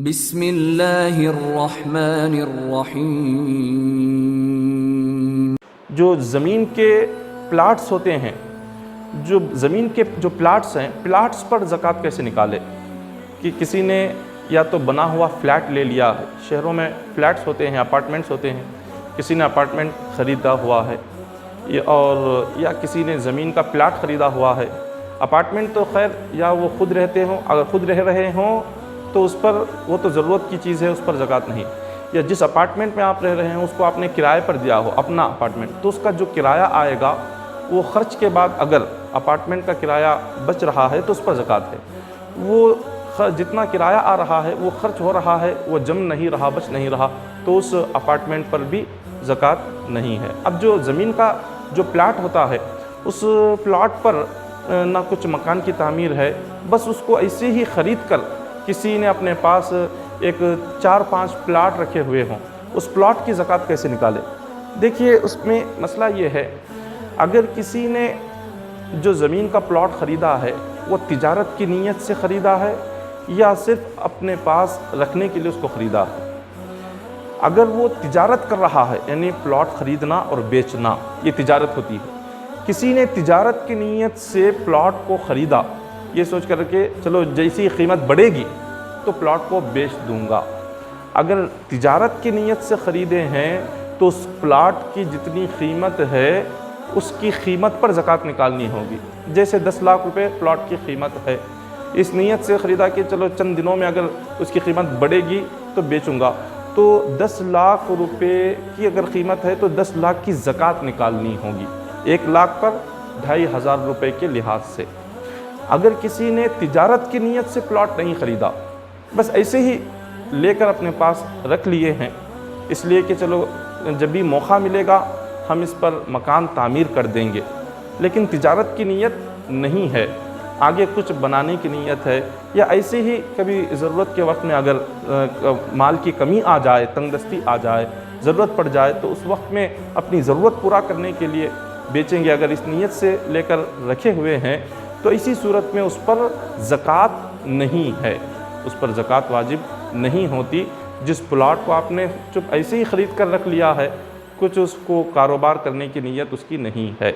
بسم اللہ الرحمن الرحیم۔ جو زمین کے پلاٹس ہوتے ہیں، جو زمین کے جو پلاٹس ہیں، پلاٹس پر زکوٰۃ کیسے نکالے؟ کہ کسی نے یا تو بنا ہوا فلیٹ لے لیا ہے، شہروں میں فلیٹس ہوتے ہیں، اپارٹمنٹس ہوتے ہیں، کسی نے اپارٹمنٹ خریدا ہوا ہے، یا کسی نے زمین کا پلاٹ خریدا ہوا ہے۔ اپارٹمنٹ تو خیر یا وہ خود رہتے ہوں، اگر خود رہ رہے ہوں تو اس پر وہ تو ضرورت کی چیز ہے، اس پر زکوٰۃ نہیں۔ یا جس اپارٹمنٹ میں آپ رہ رہے ہیں اس کو آپ نے کرائے پر دیا ہو، اپنا اپارٹمنٹ، تو اس کا جو کرایہ آئے گا وہ خرچ کے بعد اگر اپارٹمنٹ کا کرایہ بچ رہا ہے تو اس پر زکوٰۃ ہے۔ وہ جتنا کرایہ آ رہا ہے وہ خرچ ہو رہا ہے، وہ جم نہیں رہا، بچ نہیں رہا، تو اس اپارٹمنٹ پر بھی زکوٰۃ نہیں ہے۔ اب جو زمین کا جو پلاٹ ہوتا ہے، اس پلاٹ پر نہ کچھ مکان کی تعمیر ہے، بس اس کو ایسے ہی خرید کر کسی نے اپنے پاس ایک 4-5 پلاٹ رکھے ہوئے ہوں، اس پلاٹ کی زکوٰۃ کیسے نکالے؟ دیکھیے اس میں مسئلہ یہ ہے، اگر کسی نے جو زمین کا پلاٹ خریدا ہے وہ تجارت کی نیت سے خریدا ہے یا صرف اپنے پاس رکھنے کے لیے اس کو خریدا ہے۔ اگر وہ تجارت کر رہا ہے، یعنی پلاٹ خریدنا اور بیچنا، یہ تجارت ہوتی ہے۔ کسی نے تجارت کی نیت سے پلاٹ کو خریدا، یہ سوچ کر کہ چلو جیسی قیمت بڑھے گی تو پلاٹ کو بیچ دوں گا۔ اگر تجارت کی نیت سے خریدے ہیں تو اس پلاٹ کی جتنی قیمت ہے اس کی قیمت پر زکوٰۃ نکالنی ہوگی۔ جیسے 10 لاکھ روپے پلاٹ کی قیمت ہے، اس نیت سے خریدا کہ چلو چند دنوں میں اگر اس کی قیمت بڑھے گی تو بیچوں گا، تو 10 لاکھ روپے کی اگر قیمت ہے تو 10 لاکھ کی زکوٰۃ نکالنی ہوگی، 1 لاکھ پر 2500 روپے کے لحاظ سے۔ اگر کسی نے تجارت کی نیت سے پلاٹ نہیں خریدا، بس ایسے ہی لے کر اپنے پاس رکھ لیے ہیں، اس لیے کہ چلو جب بھی موقع ملے گا ہم اس پر مکان تعمیر کر دیں گے، لیکن تجارت کی نیت نہیں ہے، آگے کچھ بنانے کی نیت ہے، یا ایسے ہی کبھی ضرورت کے وقت میں اگر مال کی کمی آ جائے، تنگ دستی آ جائے، ضرورت پڑ جائے تو اس وقت میں اپنی ضرورت پورا کرنے کے لیے بیچیں گے۔ اگر اس نیت سے لے کر رکھے ہوئے ہیں تو اسی صورت میں اس پر زکوٰۃ نہیں ہے، اس پر زکوٰۃ واجب نہیں ہوتی۔ جس پلاٹ کو آپ نے چپ ایسے ہی خرید کر رکھ لیا ہے، کچھ اس کو کاروبار کرنے کی نیت اس کی نہیں ہے۔